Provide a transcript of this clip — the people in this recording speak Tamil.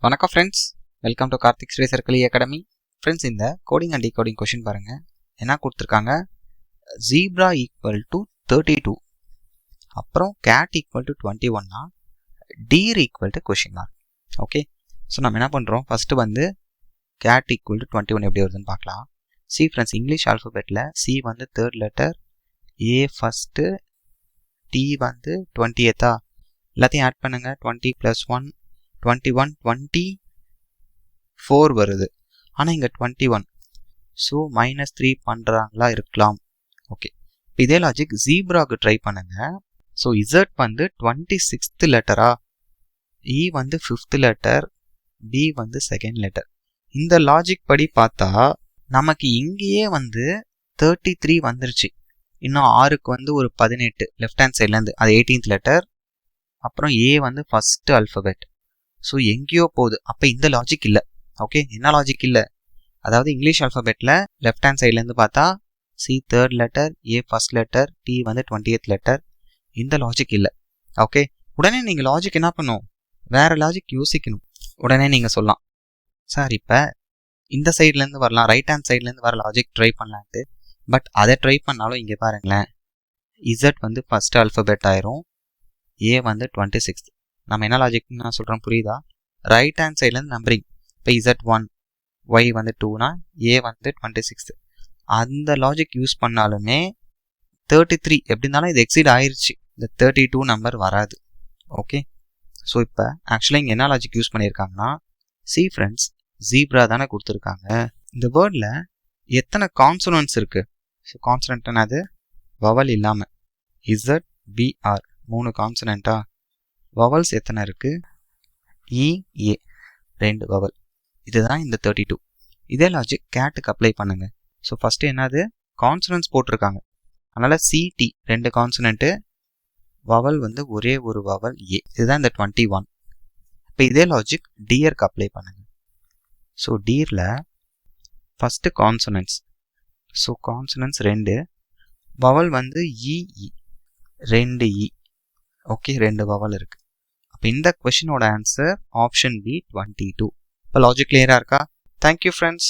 வணக்கம் friends, welcome to Karthik Sri circle academy. Friends, இந்த கோடிங் அண்ட் டிகோடிங் கொஷின் பாருங்கள். என்ன கொடுத்துருக்காங்க? ஜீப்ரா ஈக்குவல் டு 32, அப்புறம் கேட் ஈக்குவல் டு 21னா deer equal to question mark. Okay, so நம்ம என்ன பண்ணுறோம்? ஃபஸ்ட்டு வந்து கேட் ஈக்குவல் டு 21 எப்படி வருதுன்னு பார்க்கலாம். சி ஃப்ரெண்ட்ஸ், இங்கிலீஷ் ஆல்ஃபபெட்டில் சி வந்து தேர்ட் லெட்டர், ஏ ஃபஸ்ட்டு, டி வந்து 20th. எல்லாத்தையும் ஆட் பண்ணுங்கள். 20 + 1 21, 24 வருது. ஆனால் இங்கே 21, ஸோ -3 பண்ணுறாங்களா இருக்கலாம். ஓகே, இதே லாஜிக் ஜீப்ராவுக்கு ட்ரை பண்ணுங்க. ஸோ இசட் வந்து 26th லெட்டரா, இ வந்து 5th லெட்டர், பி வந்து 2nd லெட்டர். இந்த லாஜிக் படி பார்த்தா நமக்கு இங்கேயே வந்து 33 வந்துருச்சு. இன்னும் ஆறுக்கு வந்து ஒரு 18 லெஃப்ட் ஹேண்ட் சைட்லேருந்து, அது 18th லெட்டர். அப்புறம் ஏ வந்து ஃபர்ஸ்ட் ஆல்ஃபபெட். ஸோ எங்கேயோ போகுது. அப்போ இந்த லாஜிக் இல்லை. ஓகே, என்ன லாஜிக் இல்லை? அதாவது இங்கிலீஷ் ஆல்ஃபபெட்டில் லெஃப்ட் ஹேண்ட் சைட்லேருந்து பார்த்தா சி தேர்ட் லெட்டர், ஏ ஃபர்ஸ்ட் லெட்டர், டி வந்து 20th லெட்டர். இந்த லாஜிக் இல்லை. ஓகே, உடனே நீங்கள் லாஜிக் என்ன பண்ணும்? வேறு லாஜிக் யோசிக்கணும். உடனே நீங்கள் சொல்லலாம், சார் இப்போ இந்த சைட்லேருந்து வரலாம், ரைட் ஹேண்ட் சைட்லேருந்து வர லாஜிக் ட்ரை பண்ணலான்ட்டு. பட் அதை ட்ரை பண்ணாலும் இங்கே பாருங்களேன், இசட் வந்து ஃபர்ஸ்ட் ஆல்ஃபபெட் ஆயிரும், ஏ வந்து 26th. நம்ம என்ன லாஜிக்னு நான் சொல்கிறேன், புரியுதா? ரைட் ஹேண்ட் சைட்லேருந்து நம்பரிங். இப்போ Z1, Y வந்து 2னா ஏ வந்து 26th. அந்த லாஜிக் யூஸ் பண்ணாலுமே 33 எப்படி இருந்தாலும் இது எக்ஸீட் ஆயிடுச்சு. இந்த 32 நம்பர் வராது. ஓகே, ஸோ இப்போ ஆக்சுவலாக இங்கே என்ன லாஜிக் யூஸ் பண்ணியிருக்காங்கன்னா, சி ஃப்ரெண்ட்ஸ், ஜீப்ரா தானே கொடுத்துருக்காங்க. இந்த வேர்டில் எத்தனை கான்சனன்ட்ஸ் இருக்குது? ஸோ கான்சனன்ட்னா அது வவல் இல்லாமல் ZBR 3 கான்சனண்டா. வவல்ஸ் எத்தனை இருக்குது? இ, ஏ 2 வவல். இதுதான் இந்த 32. இதே லாஜிக் கேட்டுக்கு அப்ளை பண்ணுங்க. ஸோ ஃபஸ்ட்டு என்னது? கான்சனன்ட்ஸ் போட்டிருக்காங்க, அதனால் சிடி 2 கான்சனண்ட்டு, வவல் வந்து ஒரே ஒரு வவல் ஏ. இதுதான் இந்த 21. இப்போ இதே லாஜிக் டியருக்கு அப்ளை பண்ணுங்க. ஸோ டியரில் first consonants. So consonants 2, vowel வந்து இ, 2 இ. ஓகே, 2 வவல் இருக்குது. அப்போ இந்த கொஷினோட ஆன்சர் ஆப்ஷன் பி 22. இப்போ லாஜிக் கிளியராக இருக்கா? Thank you friends.